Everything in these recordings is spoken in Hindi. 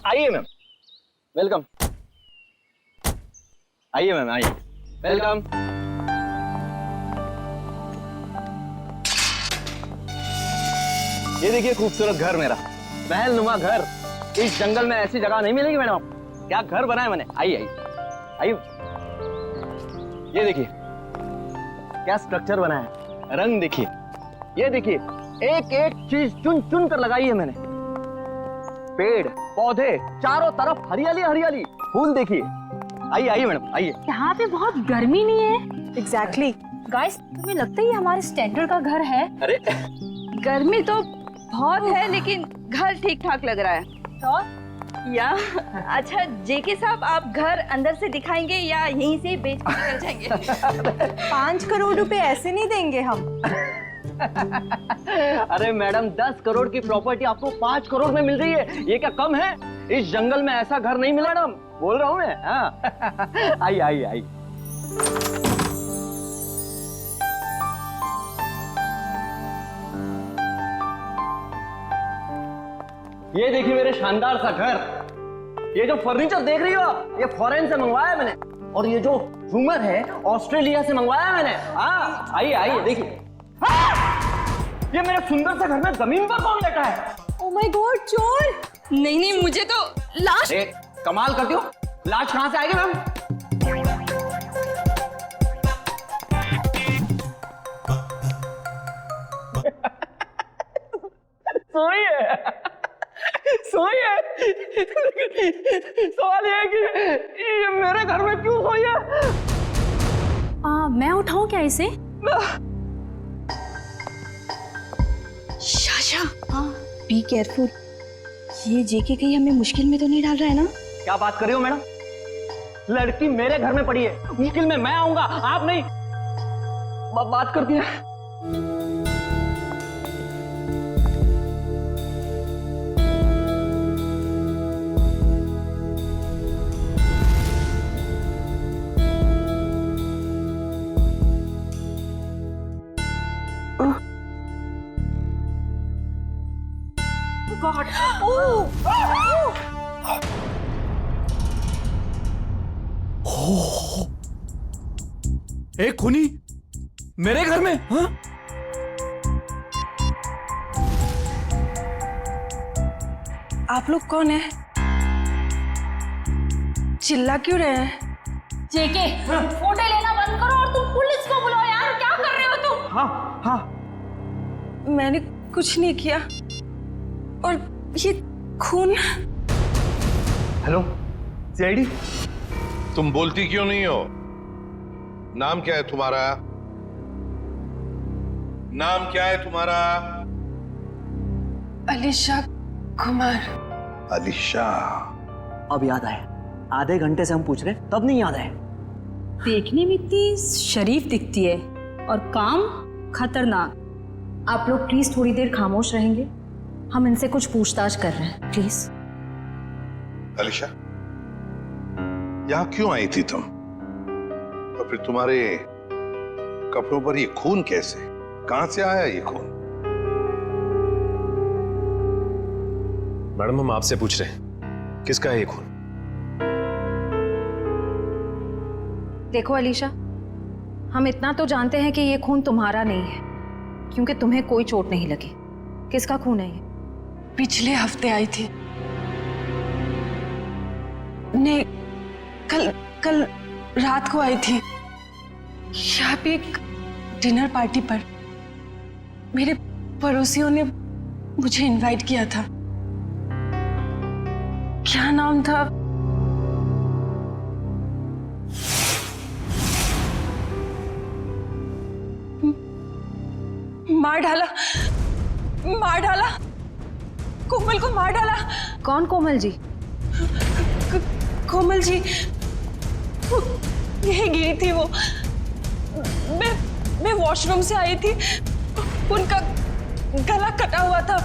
आइए मैम, वेलकम। आइए मैम, आइए, वेलकम। ये देखिए खूबसूरत घर मेरा, महल नुमा घर। इस जंगल में ऐसी जगह नहीं मिलेगी मैडम। क्या घर बनाया मैंने। आइए आइए आइए, ये देखिए क्या स्ट्रक्चर बनाया है, रंग देखिए, ये देखिए एक एक चीज चुन चुन कर लगाई है मैंने। पेड़ पौधे चारों तरफ हरियाली हरियाली, फूल देखिए। आइए आइए मैडम, आइए। यहाँ पे बहुत गर्मी नहीं है? एग्जैक्टली। गाइस, तुम्हें लगता है ये हमारे स्टैंडर्ड का घर है? अरे गर्मी तो बहुत है लेकिन घर ठीक ठाक लग रहा है। तो या अच्छा जेके साहब, आप घर अंदर से दिखाएंगे या यहीं से बेच के निकल जाएंगे? 5 करोड़ रुपए ऐसे नहीं देंगे हम। अरे मैडम, 10 करोड़ की प्रॉपर्टी आपको 5 करोड़ में मिल रही है, ये क्या कम है? इस जंगल में ऐसा घर नहीं मिला मैडम, बोल रहा हूँ मैं। हाँ। आइए आइए आइए। ये देखिए मेरे शानदार सा घर। ये जो फर्नीचर देख रही हो आप, ये फॉरेन से मंगवाया मैंने। और ये जो झूमर है ऑस्ट्रेलिया से मंगवाया मैंने। हाँ, आइए आइए देखिए। ये मेरे सुंदर से घर में जमीन पर कौन बैठा है? ओह माय गॉड, चोर! नहीं नहीं, मुझे तो लाश। कमाल करती हो, लाश कहां से आएगी मैम? सोई है, सोई है। सवाल ये है कि ये मेरे घर में क्यों सोई है? मैं उठाऊं क्या इसे? शाशा, हाँ बी केयरफुल। ये जेके कहीं हमें मुश्किल में तो नहीं डाल रहा है ना? क्या बात कर रही हो मैडम? लड़की मेरे घर में पड़ी है, मुश्किल में मैं आऊंगा, आप नहीं। बात करती है। गॉड! एक खूनी मेरे घर में? हाँ? आप लोग कौन है? चिल्ला क्यों रहे हैं? जेके, फोटो लेना बंद करो और तुम पुलिस को बुलाओ यार। क्या कर रहे हो तुम? हाँ हाँ, मैंने कुछ नहीं किया। और ये खून। Hello CID. तुम बोलती क्यों नहीं हो? नाम क्या है तुम्हारा? नाम क्या है तुम्हारा? अलीशा कुमार। अलीशा। अब याद आया, आधे घंटे से हम पूछ रहे तब नहीं याद आया। देखने में इतनी शरीफ दिखती है और काम खतरनाक। आप लोग प्लीज थोड़ी देर खामोश रहेंगे, हम इनसे कुछ पूछताछ कर रहे हैं, प्लीज। अलीशा, यहां क्यों आई थी तुम? और फिर तुम्हारे कपड़ों पर ये खून कैसे? कहां से आया ये खून? मैडम, हम आपसे पूछ रहे हैं, किसका है ये खून? देखो अलीशा, हम इतना तो जानते हैं कि ये खून तुम्हारा नहीं है, क्योंकि तुम्हें कोई चोट नहीं लगी। किसका खून है ये? पिछले हफ्ते आई थी। नहीं, कल रात को आई थी। यहाँ पे एक डिनर पार्टी पर मेरे पड़ोसियों ने मुझे इनवाइट किया था। क्या नाम था? मार डाला, मार डाला, कोमल को मार डाला। कौन कोमल जी? कोमल जी, यही गिरी थी वो। मैं वॉशरूम से आई थी, उनका गला कटा हुआ था।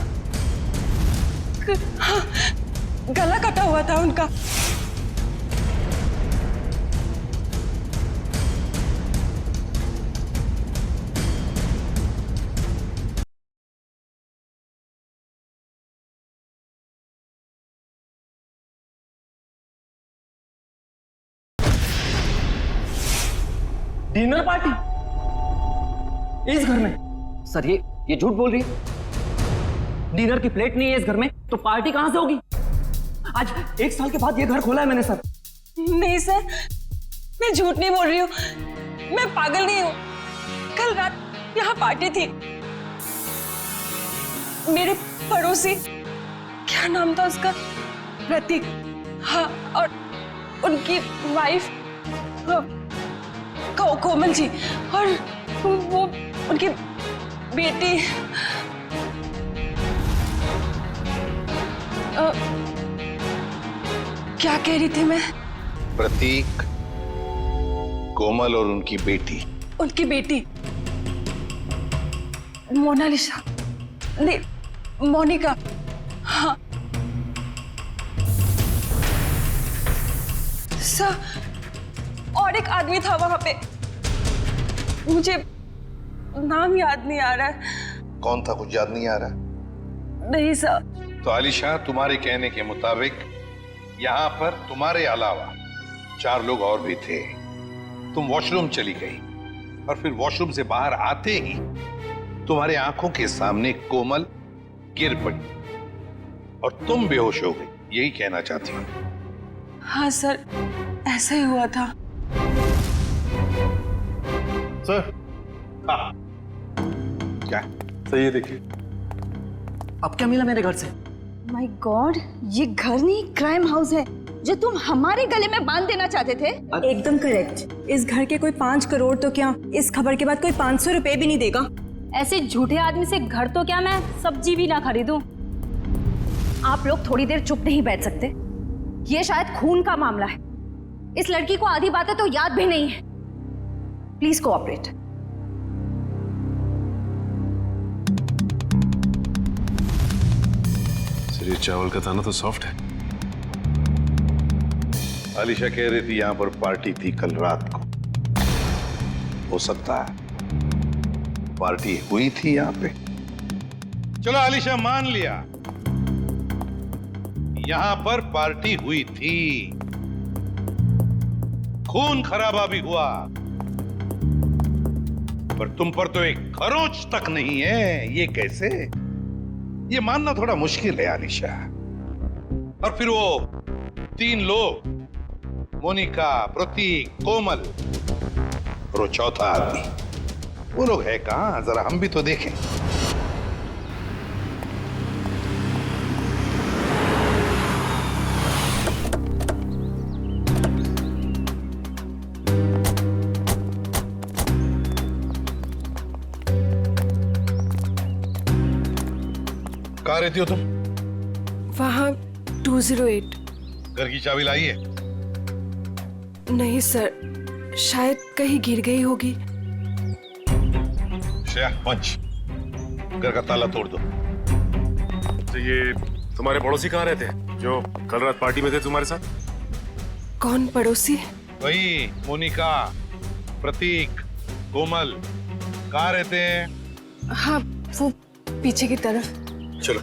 गला कटा हुआ था उनका। डिनर पार्टी इस घर में? सर ये झूठ बोल रही है। डिनर की प्लेट नहीं है इस घर में, तो पार्टी कहां से होगी? आज 1 साल के बाद ये घर खोला है मैंने सर। नहीं सर, मैं झूठ नहीं बोल रही हूँ, मैं पागल नहीं हूँ। कल रात यहाँ पार्टी थी। मेरे पड़ोसी, क्या नाम था उसका, प्रतीक, हाँ, और उनकी वाइफ कोमल जी, और वो उनकी बेटी क्या कह रही थी मैं? प्रतीक, कोमल और उनकी बेटी मोनालिसा, नहीं, मोनिका, हाँ। सर, और एक आदमी था वहां पे, मुझे नाम याद नहीं आ रहा है। कौन था, कुछ याद नहीं आ रहा? नहीं सर। तो आलिशा, तुम्हारे कहने के मुताबिक यहाँ पर तुम्हारे अलावा 4 लोग और भी थे। तुम वॉशरूम चली गई और फिर वॉशरूम से बाहर आते ही तुम्हारे आंखों के सामने कोमल गिर पड़ी और तुम बेहोश हो गई, यही कहना चाहती हूँ? हाँ सर, ऐसा ही हुआ था। सर, हाँ। क्या सही है, देखिए। अब क्या मिला मेरे घर से? माय गॉड, ये घर नहीं क्राइम हाउस है जो तुम हमारे गले में बांध देना चाहते थे। एकदम करेक्ट। इस घर के कोई 5 करोड़ तो क्या, इस खबर के बाद कोई 500 रुपए भी नहीं देगा। ऐसे झूठे आदमी से घर तो क्या मैं सब्जी भी ना खरीदूं। आप लोग थोड़ी देर चुप नहीं बैठ सकते? ये शायद खून का मामला है। इस लड़की को आधी बातें तो याद भी नहीं है। Please cooperate. सर, ये चावल का दाना तो सॉफ्ट है। आलिशा कह रही थी यहाँ पर पार्टी थी कल रात को। हो सकता है पार्टी हुई थी यहाँ पे। चलो आलिशा, मान लिया यहाँ पर पार्टी हुई थी, खून खराबा भी हुआ, पर तुम पर तो एक खरोंच तक नहीं है। ये कैसे? ये मानना थोड़ा मुश्किल है आलिशा। और फिर वो 3 लोग, मोनिका, प्रतीक, कोमल और वो चौथा आदमी, वो लोग है कहां? जरा हम भी तो देखें। कहाँ रहती हो तुम? वहाँ 208। घर की चाबी लाई है? नहीं सर, शायद कहीं गिर गई होगी। श्रेया, पंच, घर का ताला तोड़ दो। तो ये तुम्हारे पड़ोसी कहाँ रहते हैं जो कल रात पार्टी में थे तुम्हारे साथ? कौन पड़ोसी? वही मोनिका, प्रतीक, कोमल, कहाँ रहते हैं? हाँ, वो पीछे की तरफ। चलो।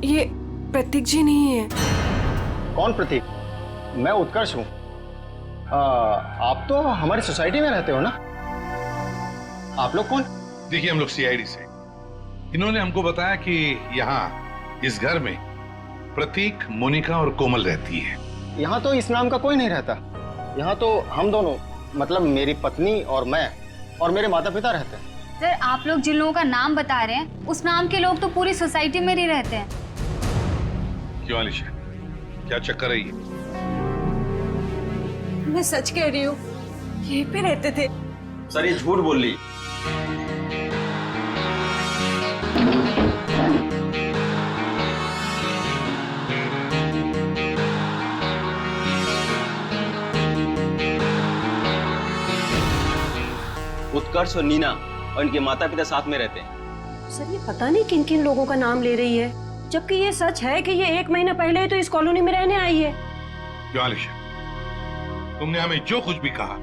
ये प्रतीक जी नहीं है। कौन प्रतीक? मैं उत्कर्ष हूँ। आप तो हमारी सोसाइटी में रहते हो ना? आप लोग कौन? देखिए, हम लोग सीआईडी से। इन्होंने हमको बताया कि यहाँ इस घर में प्रतीक, मोनिका और कोमल रहती है। यहाँ तो इस नाम का कोई नहीं रहता। यहाँ तो हम दोनों, मतलब मेरी पत्नी और मैं और मेरे माता पिता रहते हैं। सर, आप लोग जिन लोगों का नाम बता रहे हैं उस नाम के लोग तो पूरी सोसाइटी में ही रहते हैं। क्यों आलिशा, क्या चक्कर है ये? मैं सच कह रही हूँ, यहीं पे रहते थे। सर, ये झूठ बोल रही। उत्कर्ष और नीना और इनके माता पिता साथ में रहते हैं। सर ये पता नहीं किन किन लोगों का नाम ले रही है, जबकि ये सच है कि ये 1 महीना पहले ही तो इस कॉलोनी में रहने आई है। क्यों आलिशा, तुमने हमें जो कुछ भी कहा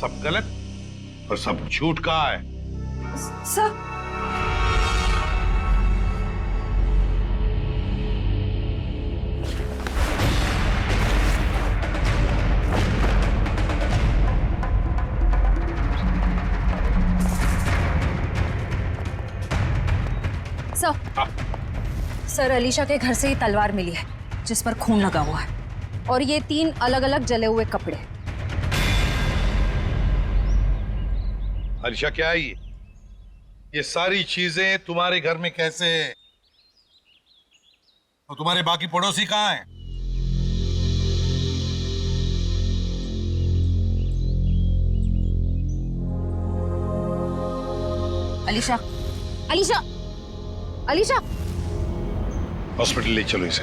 सब गलत और सब झूठ कहा है। सर सर अलीशा के घर से ही तलवार मिली है जिस पर खून लगा हुआ है, और ये 3 अलग अलग जले हुए कपड़े। आलिशा क्या है ये सारी चीजें तुम्हारे घर में कैसे है? तो तुम्हारे बाकी पड़ोसी कहाँ हैं? अलीशा, अलीशा, अलीशा। हॉस्पिटल ले चलो इसे।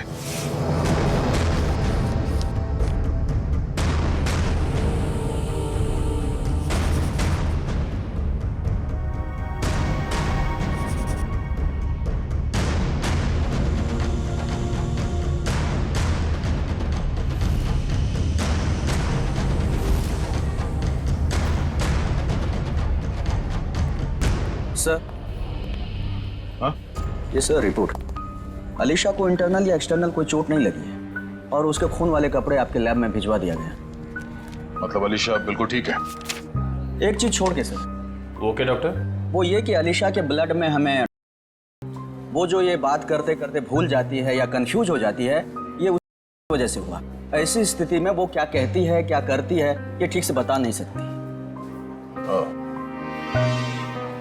सर, ये सर रिपोर्ट। अलीशा को इंटरनल या एक्सटर्नल कोई चोट नहीं लगी है और उसके खून वाले कपड़े आपके लैब में भिजवा दिया गया। मतलब अलीशा बिल्कुल ठीक है? एक चीज छोड़ के सर। Okay doctor. वो ये कि अलीशा के ब्लड में हमें वो जो ये बात करते करते भूल जाती है या कंफ्यूज हो जाती है, ये उस वजह से हुआ। ऐसी स्थिति में वो क्या कहती है क्या करती है ये ठीक से बता नहीं सकती।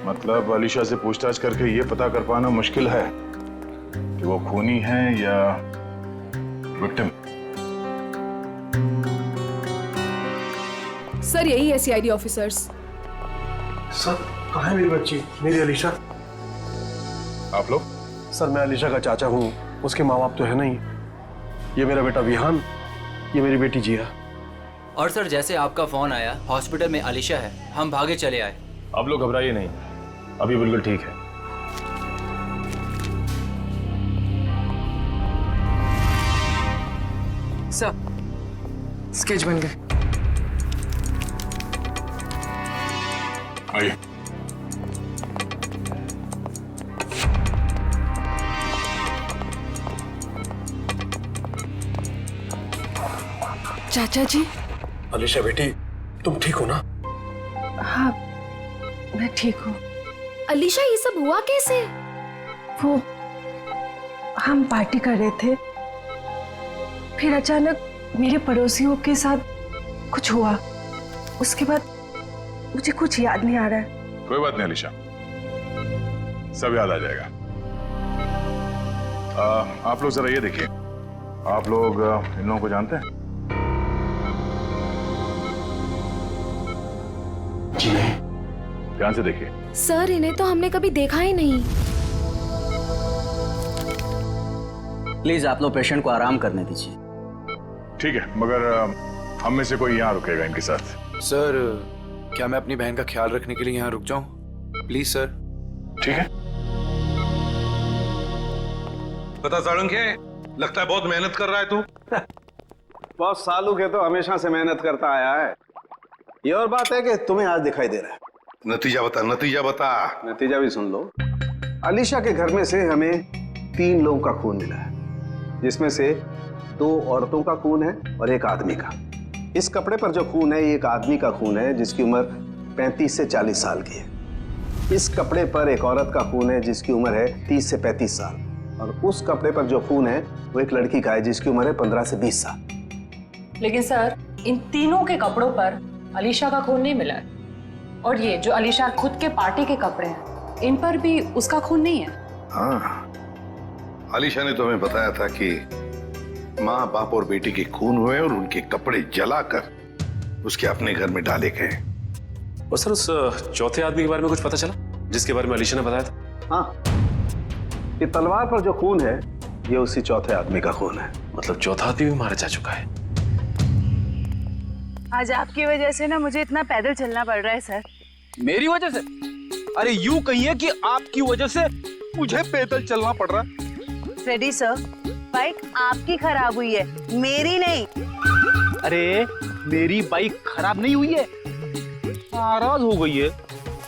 मतलब अलीशा से पूछताछ करके ये पता कर पाना मुश्किल है कि वो खूनी है या विक्टिम। सर यही है सीआईडी ऑफिसर्स। सर कहाँ है मेरी बच्ची, मेरी अलीशा? आप लोग? सर मैं अलीशा का चाचा हूँ, उसके माँ बाप तो है नहीं। ये मेरा बेटा विहान, ये मेरी बेटी जिया। और सर जैसे आपका फोन आया हॉस्पिटल में अलीशा है, हम भागे चले आए। आप लोग घबराइए नहीं, अभी बिल्कुल ठीक है। सर स्केच बन गए। आइए। चाचा जी। अलीशा बेटी तुम ठीक हो ना? हाँ मैं ठीक हूँ। अलीशा ये सब हुआ कैसे? वो हम पार्टी कर रहे थे, फिर अचानक मेरे पड़ोसियों के साथ कुछ हुआ। उसके बाद मुझे कुछ याद नहीं आ रहा है। कोई बात नहीं अलीशा, सब याद आ जाएगा। आप लोग जरा ये देखिए, आप लोग इन लोगों को जानते हैं? जी नहीं। ध्यान से देखिए। सर इन्हें तो हमने कभी देखा ही नहीं। प्लीज आप लोग पेशेंट को आराम करने दीजिए। ठीक है, मगर हम में से कोई यहाँ रुकेगा इनके साथ? सर क्या मैं अपनी बहन का ख्याल रखने के लिए यहाँ रुक जाऊं? Please sir. ठीक है। पता साळुंखे, लगता है बहुत मेहनत कर रहा है तू। बहुत सालों के तो हमेशा से मेहनत करता आया है। ये और बात है कि तुम्हें आज दिखाई दे रहा है। नतीजा बता, नतीजा बता। नतीजा भी सुन लो। अलीशा के घर में से हमें 3 लोगों का खून मिला है, जिसमें से 2 औरतों का खून है और 1 आदमी का। इस कपड़े पर जो खून है ये एक आदमी का खून है जिसकी उम्र 35 से 40 साल की है। इस कपड़े पर एक औरत का खून है जिसकी उम्र है 30 से 35 साल, और उस कपड़े पर जो खून है वो एक लड़की का है जिसकी उम्र है 15 से 20 साल। लेकिन सर इन तीनों के कपड़ों पर अलीशा का खून नहीं मिला है, और ये जो अलीशा खुद के पार्टी के कपड़े हैं इन पर भी उसका खून नहीं है। हाँ, अलीशा ने तो हमें बताया था कि माँ बाप और बेटी के खून हुए और उनके कपड़े जलाकर उसके अपने घर में डाले गए। और सर उस चौथे आदमी के बारे में कुछ पता चला जिसके बारे में अलीशा ने बताया था? हाँ, ये तलवार पर जो खून है ये उसी चौथे आदमी का खून है। मतलब चौथा आदमी भी मारा जा चुका है। आज आपकी वजह से ना मुझे इतना पैदल चलना पड़ रहा है सर। मेरी वजह से? अरे यूं कहिए कि आपकी वजह से मुझे पैदल चलना पड़ रहा है। फ्रेडी सर, बाइक आपकी खराब हुई है, मेरी नहीं। अरे मेरी बाइक खराब नहीं हुई है, नाराज हो गई है।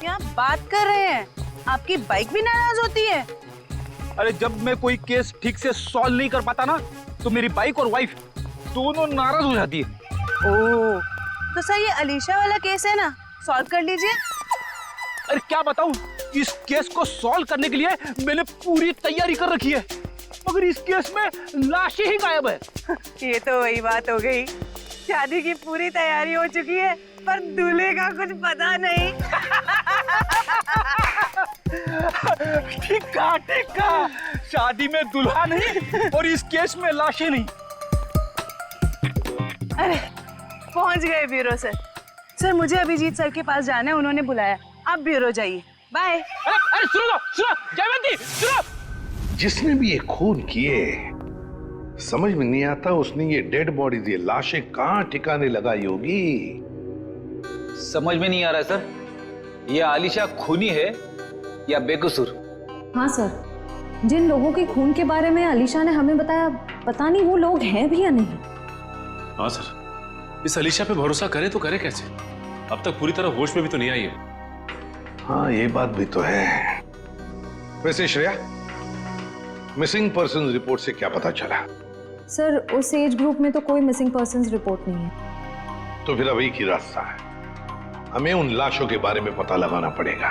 क्या बात कर रहे हैं? आपकी बाइक भी नाराज होती है? अरे जब मैं कोई केस ठीक से सॉल्व नहीं कर पाता ना, तो मेरी बाइक और वाइफ दोनों नाराज हो जाती है। ओह, तो सर ये अलीशा वाला केस है ना, सॉल्व कर लीजिए। अरे क्या बताऊं, इस केस को सॉल्व करने के लिए मैंने पूरी तैयारी कर रखी है, मगर इस केस में लाशें ही गायब है। ये तो वही बात हो गई, शादी की पूरी तैयारी हो चुकी है पर दूल्हे का कुछ पता नहीं। ठीक कहा, शादी में दुल्हा नहीं और इस केस में लाशें नहीं। अरे पहुंच गए ब्यूरो सर। सर मुझे अभिजीत सर के पास जाना है, उन्होंने बुलाया। आप ब्यूरो जाइए, बाय। अरे सुनो जयवंती, सुनो। जिसने भी ये खून किए, समझ में नहीं आता उसने ये डेड बॉडी, ये लाशें कहां ठिकाने लगाई होगी। समझ में नहीं आ रहा है सर, ये आलिशा खूनी है या बेकसूर? हाँ सर, जिन लोगों के खून के बारे में अलीशा ने हमें बताया, पता नहीं वो लोग हैं भी या नहीं। हाँ सर, इस अलीशा पे भरोसा करें तो करें कैसे? अब तक पूरी तरह होश में भी तो नहीं आई है। हाँ ये बात भी तो है। वैसे श्रेया, मिसिंग पर्सन रिपोर्ट से क्या पता चला? सर उस एज ग्रुप में तो कोई मिसिंग पर्संस रिपोर्ट नहीं है। तो फिर अब एक ही रास्ता है, हमें उन लाशों के बारे में पता लगाना पड़ेगा।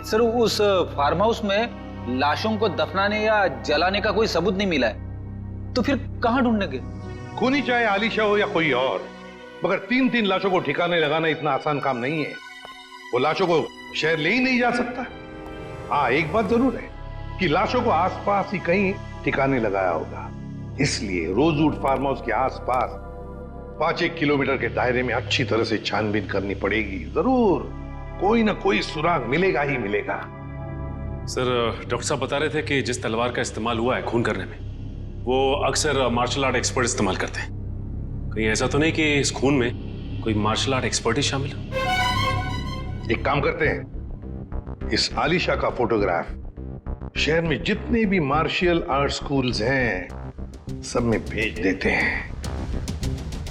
सर उस फार्म हाउस में लाशों को दफनाने या जलाने का कोई सबूत नहीं मिला है, तो फिर कहां ढूंढने के? खूनी चाहे आलिशा हो या कोई और, मगर 3-3 लाशों को ठिकाने लगाना इतना आसान काम नहीं है। वो लाशों को शहर ले ही नहीं जा सकता। हाँ एक बात जरूर है कि लाशों को आसपास ही कहीं ठिकाने लगाया होगा, इसलिए रोजवुड फार्म हाउस के आसपास 5-1 किलोमीटर के दायरे में अच्छी तरह से छानबीन करनी पड़ेगी। जरूर कोई ना कोई सुराग मिलेगा ही मिलेगा। सर डॉक्टर साहब बता रहे थे कि जिस तलवार का इस्तेमाल हुआ है खून करने में, वो अक्सर मार्शल आर्ट एक्सपर्ट इस्तेमाल करते हैं। कहीं ऐसा तो नहीं कि इस खून में कोई मार्शल आर्ट एक्सपर्ट ही शामिल हो? एक काम करते हैं, इस आलिशा का फोटोग्राफ शहर में जितने भी मार्शल आर्ट स्कूल्स हैं सब में भेज देते हैं।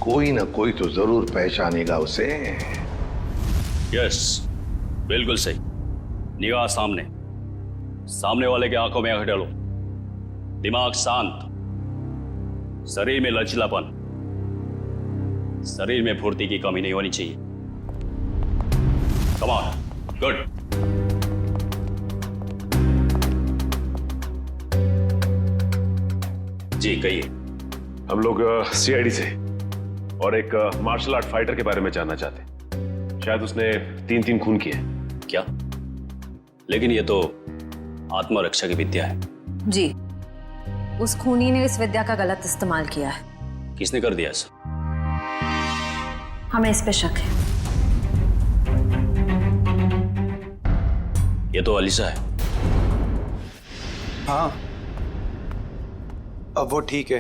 कोई ना कोई तो जरूर पहचानेगा उसे। यस, बिल्कुल सही। निगाह सामने, सामने वाले के आंखों में आंख डालो, दिमाग शांत, शरीर में लचीलापन, शरीर में फुर्ती की कमी नहीं होनी चाहिए। Come on, good. जी कहिए। हम लोग सीआईडी से और एक मार्शल आर्ट फाइटर के बारे में जानना चाहते हैं। शायद उसने 3 खून किए। क्या? लेकिन ये तो आत्मरक्षा की विद्या है। जी, उस खूनी ने इस विद्या का गलत इस्तेमाल किया है। किसने कर दिया ऐसा? हमें इस पे शक है। ये तो अलीशा है। हाँ, अब वो ठीक है।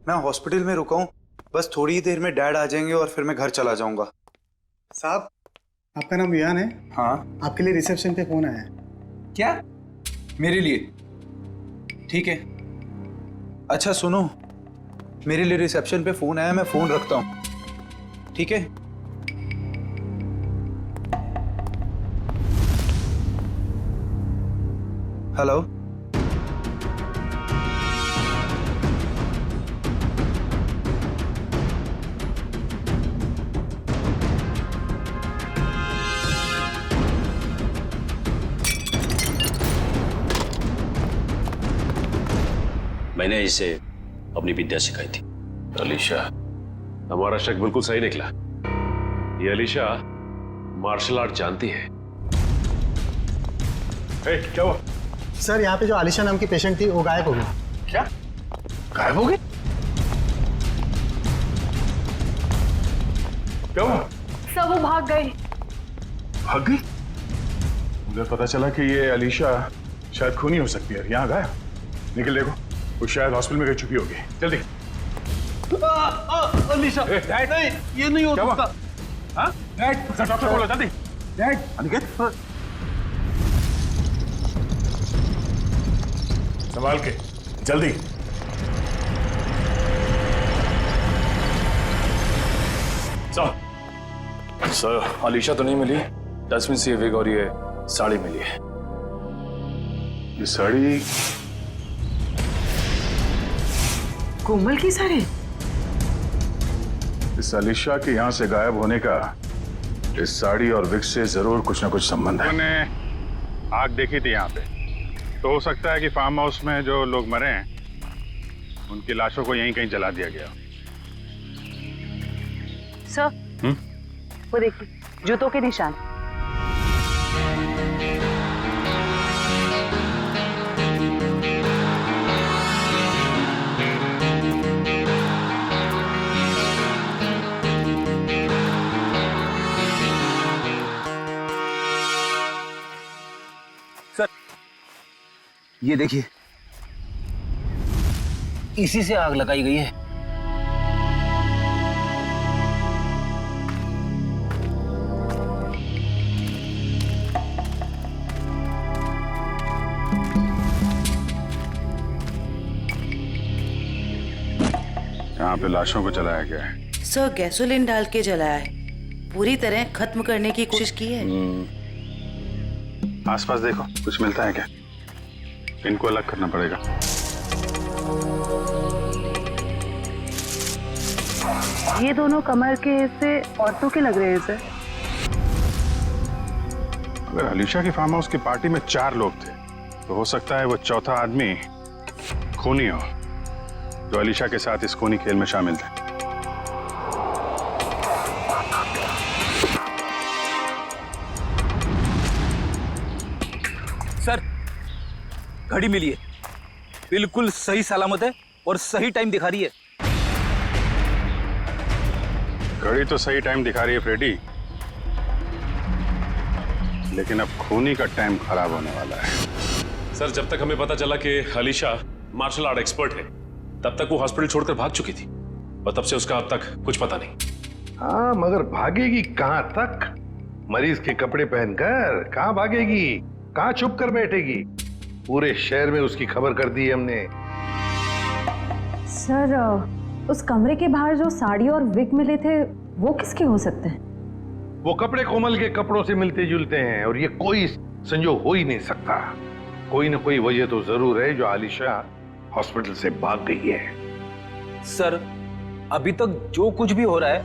मैं हॉस्पिटल में रुका हूँ, बस थोड़ी ही देर में डैड आ जाएंगे और फिर मैं घर चला जाऊंगा। साहब, आपका नाम विहान है? हाँ। आपके लिए रिसेप्शन पे फोन आया है। क्या? मेरे लिए? ठीक है। अच्छा सुनो, मेरे लिए रिसेप्शन पे फोन आया, मैं फोन रखता हूँ, ठीक है? हेलो, मैंने इसे अपनी विद्या सिखाई थी। अलीशा, हमारा शक बिल्कुल सही निकला। ये अलीशा मार्शल आर्ट जानती है। क्या हुआ? सर यहाँ पे जो आलिशा नाम की पेशेंट थी वो गायब हो गई। क्या? गायब हो गई? क्या हुआ? सब वो भाग गई। भाग गई? मुझे पता चला कि ये अलीशा शायद खूनी हो सकती है। यहाँ गायब? निकल देखो, वो शायद हॉस्पिटल में रह चुकी होगी। जल्दी। अलीशा, नहीं, ये नहीं हो सकता। डॉक्टर बोलो जल्दी। डैड, अनिकेत, संभाल के, जल्दी। सर, अलीशा तो नहीं मिली। डस्टबिन से ये विग और ये साड़ी मिली है। ये साड़ी कोमल की साड़ी? इस अलीशा के यहाँ से गायब होने का इस साड़ी और विग से जरूर कुछ ना कुछ संबंध है। मैंने आग देखी थी यहाँ पे, तो हो सकता है कि फार्म हाउस में जो लोग मरे हैं उनकी लाशों को यहीं कहीं जला दिया गया। सर, वो देखिए, जूतों के निशान। सर, ये देखिए, इसी से आग लगाई गई है। यहाँ पे लाशों को जलाया गया है। सर, गैसोलीन डाल के जलाया है। पूरी तरह खत्म करने की कोशिश की है। आसपास देखो, कुछ मिलता है क्या? इनको अलग करना पड़ेगा। ये दोनों कमर के हिस्से औरतों के लग रहे हैं सर। अगर अलीशा की फार्म हाउस की पार्टी में 4 लोग थे, तो हो सकता है वो चौथा आदमी खूनी हो, जो अलीशा के साथ इस खूनी खेल में शामिल थे। सर, घड़ी मिली है, बिल्कुल सही सलामत है और सही टाइम दिखा रही है। घड़ी तो सही टाइम दिखा रही है फ्रेडी, लेकिन अब खूनी का टाइम खराब होने वाला है। सर, जब तक हमें पता चला कि अलीशा मार्शल आर्ट एक्सपर्ट है, तब तक वो हॉस्पिटल छोड़कर भाग चुकी थी और तब से उसका अब तक कुछ पता नहीं। हाँ, मगर भागेगी कहां तक? मरीज के कपड़े पहनकर कहां भागेगी? कहां छुप कर बैठेगी? पूरे शहर में उसकी खबर कर दी है हमने। सर, उस कमरे के बाहर जो साड़ी और विग मिले थे, वो किसके हो सकते हैं? वो कपड़े कोमल के कपड़ों से मिलते जुलते हैं और ये कोई संजोग हो ही नहीं सकता। कोई ना कोई वजह तो जरूर है जो आलिशा हॉस्पिटल से भाग गई है। सर, अभी तक जो कुछ भी हो रहा है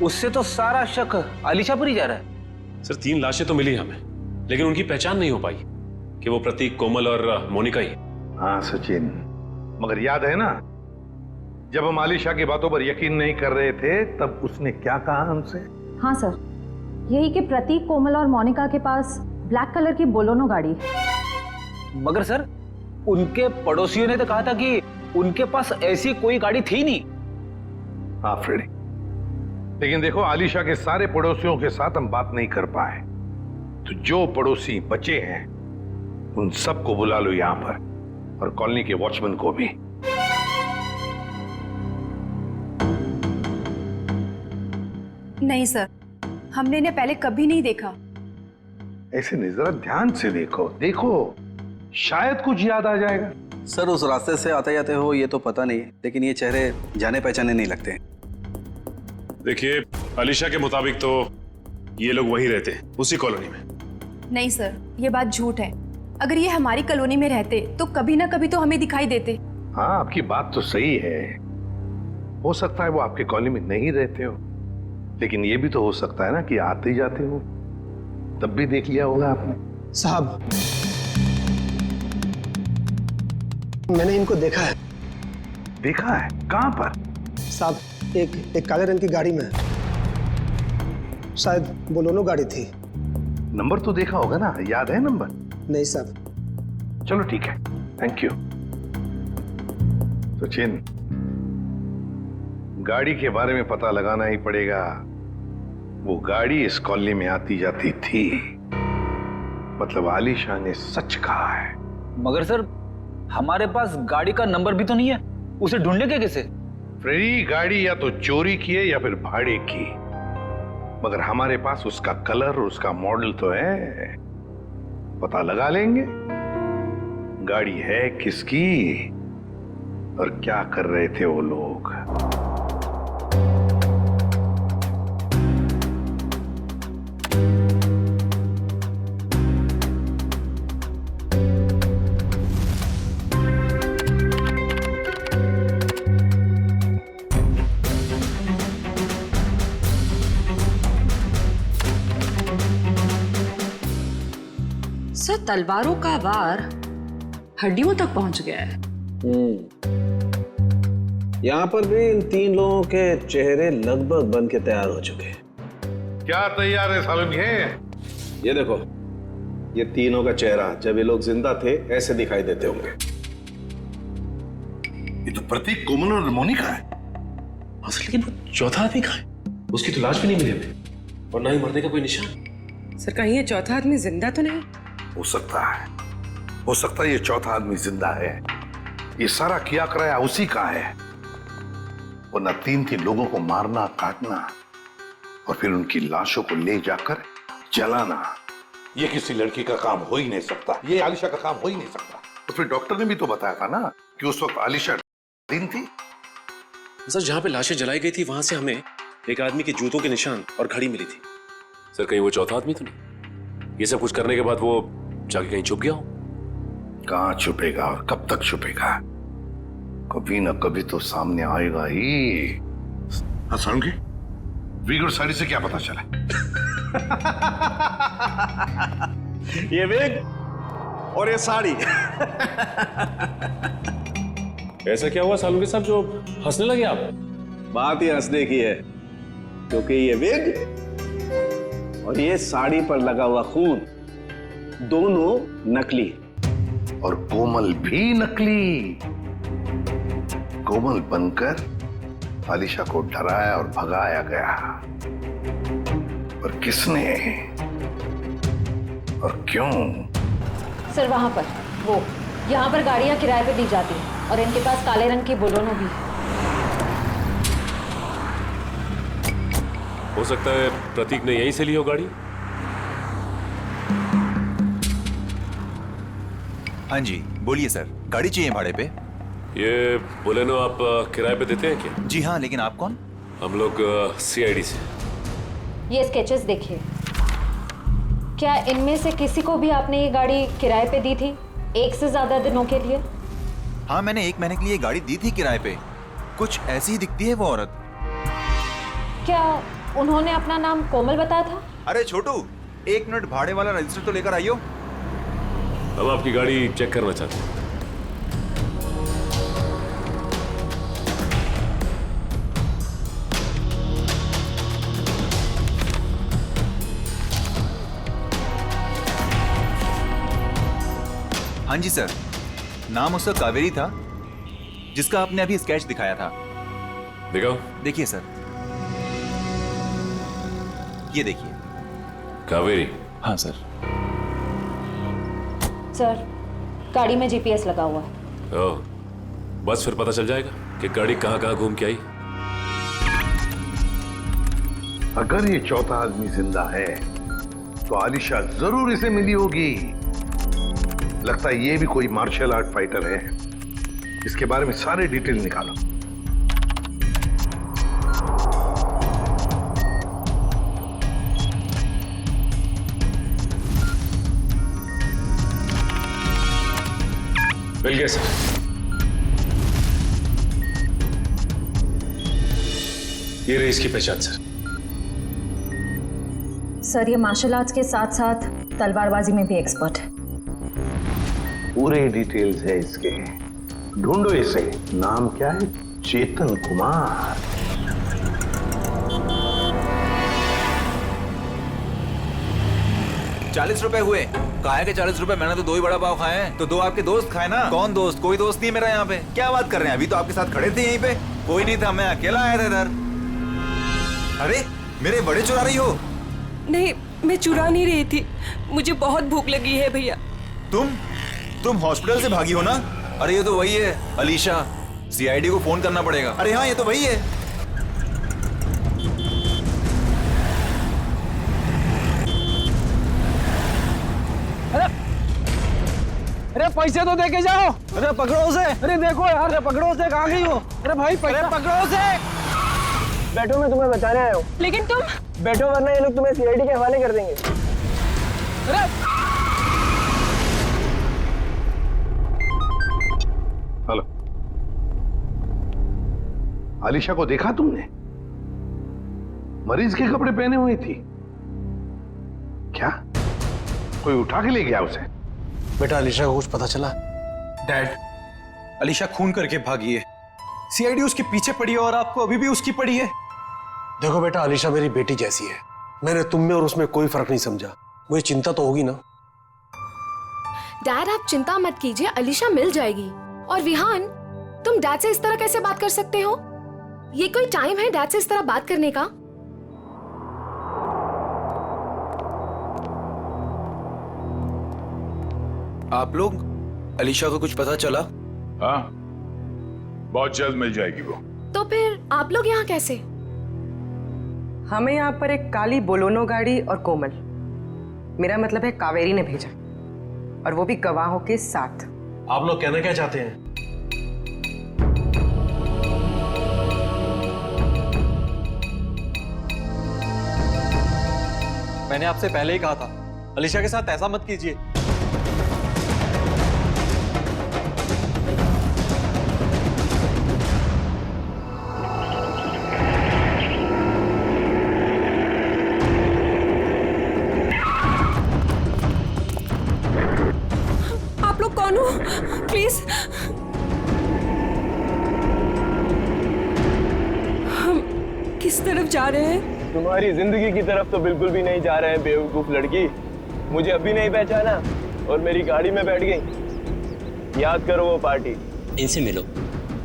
उससे तो सारा शक आलिशा पर ही जा रहा है। सर, 3 लाशें तो मिली हमें, लेकिन उनकी पहचान नहीं हो पाई कि वो प्रतीक, कोमल और मोनिका ही। हाँ सचिन, मगर याद है ना, जब हम आलिशा की बातों पर यकीन नहीं कर रहे थे, तब उसने क्या कहा हमसे? हाँ सर, यही कि प्रतीक, कोमल और मोनिका के पास ब्लैक कलर की बोलोनो गाड़ी। मगर सर, उनके पड़ोसियों ने तो कहा था कि उनके पास ऐसी कोई गाड़ी थी नहीं। हाँ फ्रेडी, लेकिन देखो, आलिशा के सारे पड़ोसियों के साथ हम बात नहीं कर पाए, तो जो पड़ोसी बचे हैं उन सबको बुला लो यहां पर, और कॉलोनी के वॉचमैन को भी। नहीं सर, हमने इन्हें पहले कभी नहीं देखा। ऐसे नहीं, जरा ध्यान से देखो, देखो शायद कुछ याद आ जाएगा। सर, उस रास्ते से आते जाते हो ये तो पता नहीं, लेकिन ये चेहरे जाने पहचाने नहीं लगते। देखिए, अलीशा के मुताबिक तो ये लोग वहीं रहते हैं, उसी कॉलोनी में। नहीं सर, ये बात झूठ है। अगर ये हमारी कॉलोनी में रहते तो कभी ना कभी तो हमें दिखाई देते। हाँ, आपकी बात तो सही है। हो सकता है वो आपके कॉलोनी में नहीं रहते हो, लेकिन ये भी तो हो सकता है ना कि आते जाते हो, तब भी देख लिया होगा आपने। साहब, मैंने इनको देखा है। देखा है? कहां पर? साहब, एक काले रंग की गाड़ी में, शायद बोलोनो गाड़ी थी। नंबर तो देखा होगा ना, याद है नंबर? नहीं साहब। चलो ठीक है, थैंक यू। सचिन, गाड़ी के बारे में पता लगाना ही पड़ेगा। वो गाड़ी इस कॉलोनी में आती जाती थी, मतलब आलिशा ने सच कहा है। मगर सर, हमारे पास गाड़ी का नंबर भी तो नहीं है, उसे ढूंढने के कैसे? फ्रेडी, गाड़ी या तो चोरी की है या फिर भाड़े की। मगर हमारे पास उसका कलर, उसका मॉडल तो है, पता लगा लेंगे गाड़ी है किसकी और क्या कर रहे थे वो लोग। सर, तलवारों का वार हड्डियों तक पहुंच गया है। यहाँ पर भी इन 3 लोगों के चेहरे लगभग बन के तैयार हो चुके हैं। क्या तैयार है सालुंखे? ये देखो, ये तीनों का चेहरा जब ये लोग जिंदा थे ऐसे दिखाई देते होंगे। ये तो प्रतीक, कोमल और मोनिका है। असल लेकिन वो चौथा आदमी कहाँ है? उसकी तो लाश भी नहीं मिली हमें और ना ही मरने का कोई निशान। सर, कहीं ये चौथा आदमी जिंदा तो नहीं? हो सकता है ये चौथा आदमी जिंदा है। ये सारा किया कराया उसी का है। वरना 3 लोगों को मारना, काटना और फिर उनकी लाशों को ले जाकर जलाना, ये किसी लड़की का काम हो ही नहीं सकता। ये आलिशा का काम हो ही नहीं सकता। तो फिर डॉक्टर ने भी तो बताया था ना कि उस वक्त आलिशा दिन थी। सर, जहां पे लाशें जलाई गई थी वहां से हमें एक आदमी के जूतों के निशान और घड़ी मिली थी। सर, कहीं वो चौथा आदमी तो नहीं? ये सब कुछ करने के बाद वो जाके कहीं छुप गया हो? कहां छुपेगा और कब तक छुपेगा? कभी ना कभी तो सामने आएगा ही। हाँ सालुंखे, विग और साड़ी से क्या पता चला? ये विग और ये साड़ी। ऐसा क्या हुआ सालुंखे साहब जो हंसने लगे आप? बात ही हंसने की है, क्योंकि ये विग और ये साड़ी पर लगा हुआ खून दोनों नकली, और कोमल भी नकली। कोमल बनकर आलिशा को डराया और भगाया गया। पर किसने और क्यों? सर, वहां पर वो यहाँ पर गाड़ियां किराए पे दी जाती हैं और इनके पास काले रंग की बोलोनो भी है। हो सकता है प्रतीक ने यहीं से ली हो गाड़ी। हाँ जी, बोलिए सर, गाड़ी चाहिए भाड़े पे? ये बोलेनो आप किराए पे देते हैं क्या? जी हाँ, लेकिन आप कौन? हम लोग CID से। ये स्केचेस देखिए, क्या इनमें से किसी को भी आपने ये गाड़ी किराए पे दी थी 1 से ज्यादा दिनों के लिए? हाँ, मैंने 1 महीने के लिए गाड़ी दी थी किराए पे। कुछ ऐसी ही दिखती है वो औरत। क्या उन्होंने अपना नाम कोमल बताया था? अरे छोटू, 1 मिनट, भाड़े वाला रजिस्टर तो लेकर आइयो। हम आपकी गाड़ी चेक करना चाहते हैं। हाँ जी सर, नाम उसका कावेरी था, जिसका आपने अभी स्केच दिखाया था। दिखाओ। देखिए सर, ये देखिए। कावेरी? हाँ सर। सर, गाड़ी में GPS लगा हुआ है। ओह, बस फिर पता चल जाएगा कि गाड़ी कहाँ कहाँ घूम के आई। अगर ये चौथा आदमी जिंदा है तो आलिशा जरूर इसे मिली होगी। लगता है ये भी कोई मार्शल आर्ट फाइटर है। इसके बारे में सारे डिटेल निकालो। मिल गया सर। ये रही इसकी पहचान सर। सर, ये मार्शल आर्ट्स के साथ साथ तलवारबाजी में भी एक्सपर्ट है। पूरे डिटेल्स है इसके, ढूंढो इसे। नाम क्या है? चेतन कुमार। ₹40 हुए। काहे के ₹40? मैंने तो 2 ही बड़ा पाव खाए हैं। तो 2 आपके दोस्त खाए ना। कौन दोस्त? कोई दोस्त नहीं मेरा यहाँ पे। क्या बात कर रहे हैं? अभी तो आपके साथ खड़े थे यहीं पे। कोई नहीं था, मैं अकेला आया था इधर। अरे, मेरे बड़े चुरा रही हो? नहीं, मैं चुरा नहीं रही थी, मुझे बहुत भूख लगी है भैया। तुम हॉस्पिटल से भागी हो ना? अरे ये तो वही है, अलीशा। CID को फोन करना पड़ेगा। अरे हाँ, ये तो वही है। अरे पैसे तो दे के जाओ। अरे पकड़ो उसे। अरे देखो यार, अरे पकड़ो उसे, कहाँ गई हो? अरे भाई पैसे पकड़ो उसे। बैठो, मैं तुम्हें बताने आया हूँ। लेकिन तुम बैठो वरना ये लोग तुम्हें सीआईडी के हवाले कर देंगे। हेलो, आलिशा को देखा तुमने? मरीज के कपड़े पहने हुई थी। क्या कोई उठा के ले गया उसे? बेटा अलीशा को कुछ पता चला? डैड, अलीशा खून करके भागी है। सीआईडी उसके पीछे पड़ी है और आपको अभी भी उसकी पड़ी है। देखो बेटा, अलीशा मेरी बेटी जैसी है। मैंने तुम में और उसमें कोई फर्क नहीं समझा। मुझे चिंता तो होगी ना। डैड आप चिंता मत कीजिए, अलीशा मिल जाएगी। और विहान, तुम डैड से इस तरह कैसे बात कर सकते हो? ये कोई टाइम है डैड से इस तरह बात करने का? आप लोग, अलीशा को कुछ पता चला? हाँ, बहुत जल्द मिल जाएगी वो। तो फिर आप लोग यहाँ कैसे? हमें यहाँ पर एक काली बोलोनो गाड़ी और कोमल, मेरा मतलब है कावेरी ने भेजा, और वो भी गवाहों के साथ। आप लोग कहना क्या चाहते हैं? मैंने आपसे पहले ही कहा था, अलीशा के साथ ऐसा मत कीजिए। आप लोग कौन हो? प्लीज, हम किस तरफ जा रहे हैं? तुम्हारी जिंदगी की तरफ तो बिल्कुल भी नहीं जा रहे हैं बेवकूफ लड़की। मुझे अभी नहीं पहचाना और मेरी गाड़ी में बैठ गई। याद करो वो पार्टी। इनसे मिलो,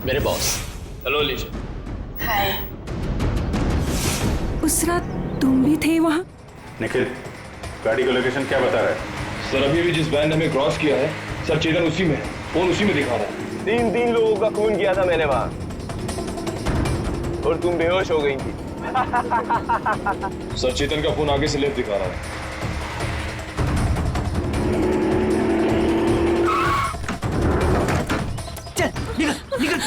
मेरे बॉस। हेलो अलीशा। हाय। उस रात तुम भी थे वहाँ? निखिल, गाड़ी का लोकेशन क्या बता रहा है? सर अभी भी जिस वैन ने हमें क्रॉस किया है, सर चेतन उसी में है। फोन उसी में दिखा रहा है। तीन लोगों का खून किया था मैंने वहाँ, और तुम बेहोश हो गई थी। सर चेतन का फोन आगे से लेफ्ट दिखा रहा है। चल निकल निकल।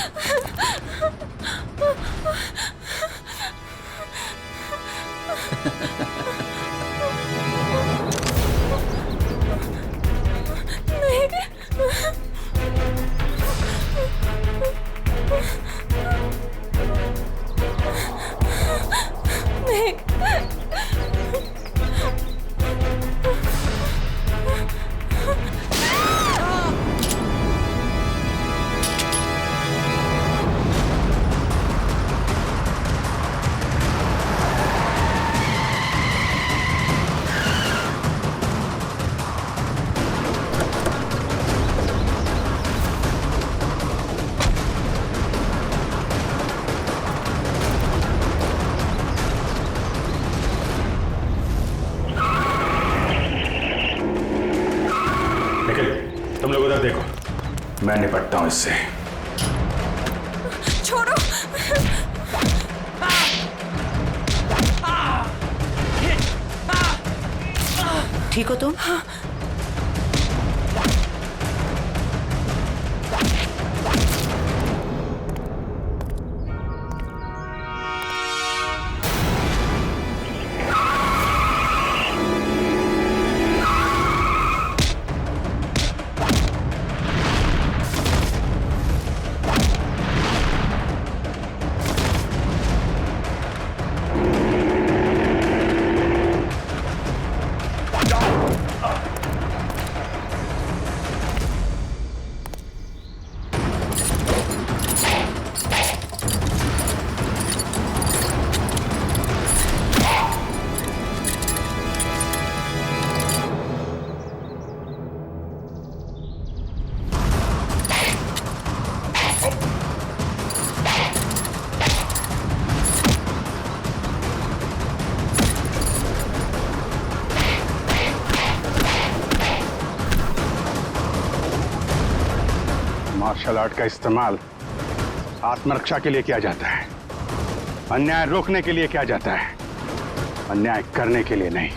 तुम लोग उधर देखो, मैं निपटता हूं इससे। छोड़ो। ठीक हो तुम? मार्शल आर्ट का इस्तेमाल आत्मरक्षा के लिए किया जाता है, अन्याय रोकने के लिए किया जाता है, अन्याय करने के लिए नहीं।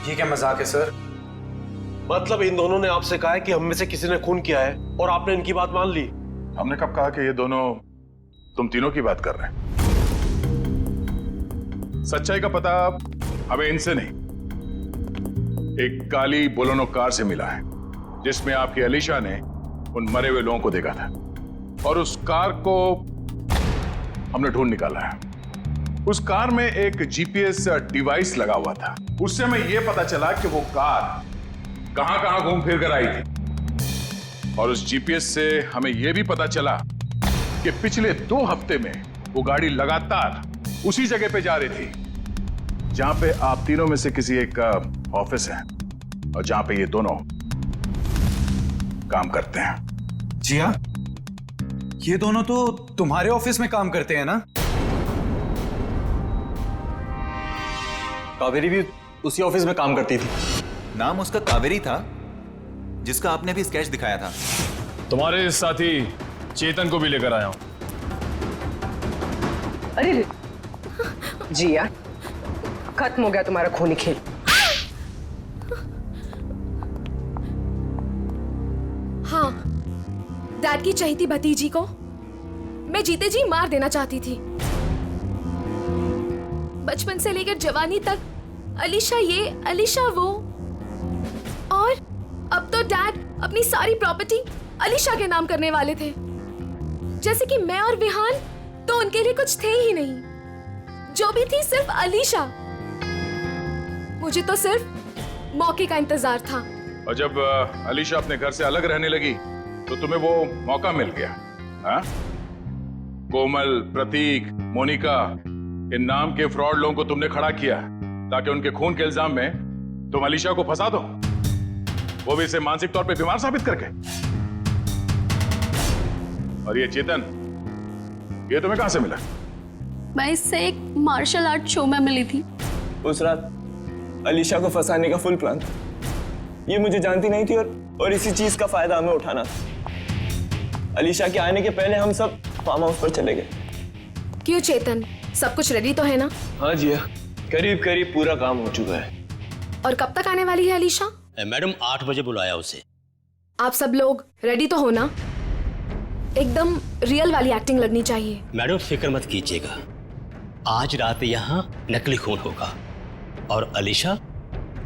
ये क्या मजाक है सर? मतलब इन दोनों ने आपसे कहा है कि हम में से किसी ने खून किया है और आपने इनकी बात मान ली? हमने कब कहा कि ये दोनों तुम तीनों की बात कर रहे हैं? सच्चाई का पता हमें इनसे नहीं, एक काली बोलेरो कार से मिला है जिसमें आपकी अलीशा ने उन मरे हुए लोगों को देखा था और उस कार को हमने ढूंढ निकाला है। उस कार में एक जीपीएस डिवाइस लगा हुआ था। उससे हमें यह पता चला कि वो कार कहां घूम फिर कर आई थी और उस जीपीएस से हमें यह भी पता चला कि पिछले 2 हफ्ते में वो गाड़ी लगातार उसी जगह पे जा रही थी जहां पे आप तीनों में से किसी एक का ऑफिस है और जहां पे ये दोनों काम करते हैं। जी हाँ, ये दोनों तो तुम्हारे ऑफिस में काम करते हैं ना? कावेरी भी उसी ऑफिस में काम करती थी। नाम उसका कावेरी था जिसका आपने भी स्केच दिखाया था। तुम्हारे साथी चेतन को भी लेकर आया हूं। अरे जिया, खत्म हो गया तुम्हारा खूनी खेल। हाँ, डैड की चहेती भतीजी को मैं जीते जी मार देना चाहती थी। बचपन से लेकर जवानी तक अलीशा ये अलीशा वो, और अब तो डैड अपनी सारी प्रॉपर्टी अलीशा के नाम करने वाले थे। जैसे कि मैं और विहान तो उनके लिए कुछ थे ही नहीं, जो भी थी सिर्फ अलीशा। मुझे तो सिर्फ मौके का इंतजार था। और जब अलीशा अपने घर से अलग रहने लगी तो तुम्हें वो मौका मिल गया। हाँ? कोमल, प्रतीक, मोनिका, इन नाम के फ्रॉड लोगों को तुमने खड़ा किया ताकि उनके खून के इल्जाम में तुम अलीशा को फंसा दो, वो भी इसे मानसिक तौर पे बीमार साबित करके। और ये चेतन, ये तुम्हें कहां से मिला? मैं इससे एक मार्शल आर्ट शो में मिली थी। उस रात अलीशा को फंसाने का फुल प्लान था। ये मुझे जानती नहीं थी और इसी चीज का फायदा हमें उठाना था। अलीशा के आने के पहले हम सब फार्म हाउस पर चले गए। क्यों चेतन, सब कुछ रेडी तो है ना? हाँ जी, करीब करीब पूरा काम हो चुका है। और कब तक आने वाली है अलीशा? मैडम 8 बजे बुलाया उसे। आप सब लोग रेडी तो हो ना? एकदम रियल वाली एक्टिंग लगनी चाहिए। मैडम फिक्र मत कीजिएगा, आज रात यहाँ नकली खून होगा और अलीशा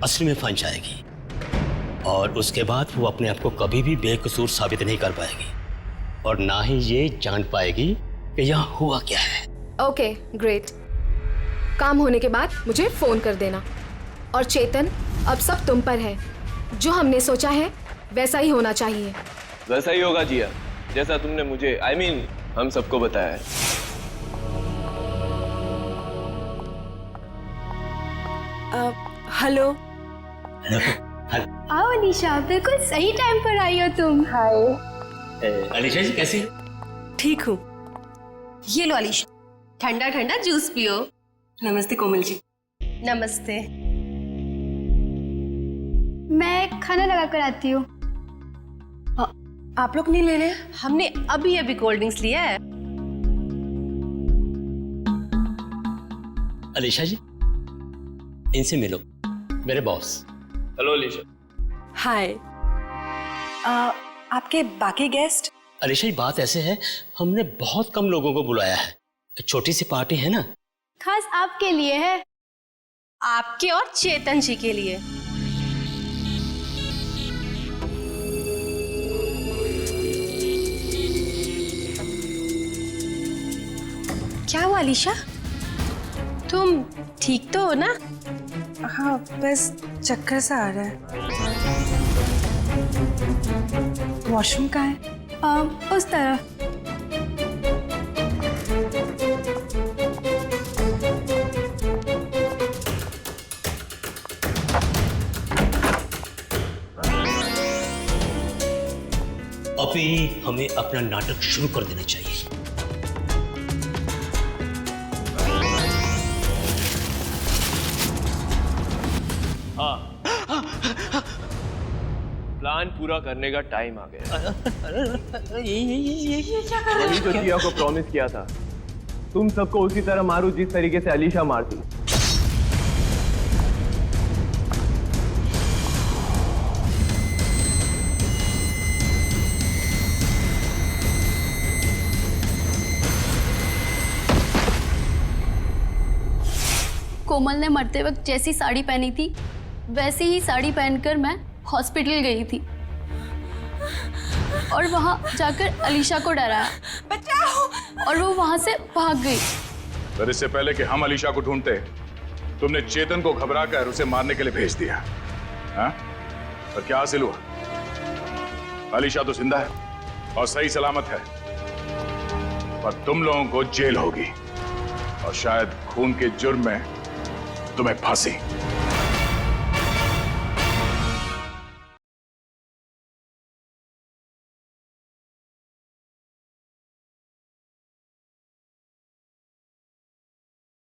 असली में फंस जाएगी और उसके बाद वो अपने आप को कभी भी बेकसूर साबित नहीं कर पाएगी और ना ही ये जान पाएगी कि यहाँ हुआ क्या है। Okay, great. काम होने के बाद मुझे फोन कर देना। और चेतन, अब सब तुम पर है। जो हमने सोचा है वैसा ही होना चाहिए। वैसा ही होगा जिया, जैसा तुमने मुझे हम सबको बताया है। हेलो। आओ अलीशा, बिल्कुल सही टाइम पर आई हो तुम। हाय। अलीशा जी कैसी? ठीक हूँ। ये लो अलीशा, ठंडा ठंडा जूस पियो। नमस्ते कोमल जी। नमस्ते। मैं खाना लगा कर आती हूँ। आप लोग नहीं ले रहे? हमने अभी अभी कोल्ड ड्रिंक्स लिया है। अलीशा जी, इनसे मिलो, मेरे बॉस। हेलो अलीशा। हाय। आपके बाकी गेस्ट? अलीशा जी, बात ऐसे है, हमने बहुत कम लोगों को बुलाया है, छोटी सी पार्टी है ना। खास आपके लिए है, आपके और चेतन जी के लिए। क्या हुआ अलीशा, तुम ठीक तो हो ना? हाँ, बस चक्कर सा आ रहा है। वॉशरूम कहाँ है? उस तरफ। अभी हमें अपना नाटक शुरू कर देना चाहिए। हाँ, प्लान पूरा करने का टाइम आ गया। वही तो जिया को प्रॉमिस किया था, तुम सबको उसी तरह मारूं जिस तरीके से अलीशा मारती। कोमल ने मरते वक्त जैसी साड़ी पहनी थी वैसी ही साड़ी पहनकर मैं हॉस्पिटल गई थी और वहां जाकर अलीशा को डराया, बचाओ, और वो वहां से भाग गई। पर इससे पहले कि हम अलीशा को ढूंढते, तुमने चेतन को घबराकर उसे मारने के लिए भेज दिया। हाँ? और क्या हासिल हुआ? अलीशा तो जिंदा है और सही सलामत है, पर तुम लोगों को जेल होगी और शायद खून के जुर्म में तुम्हें फांसी।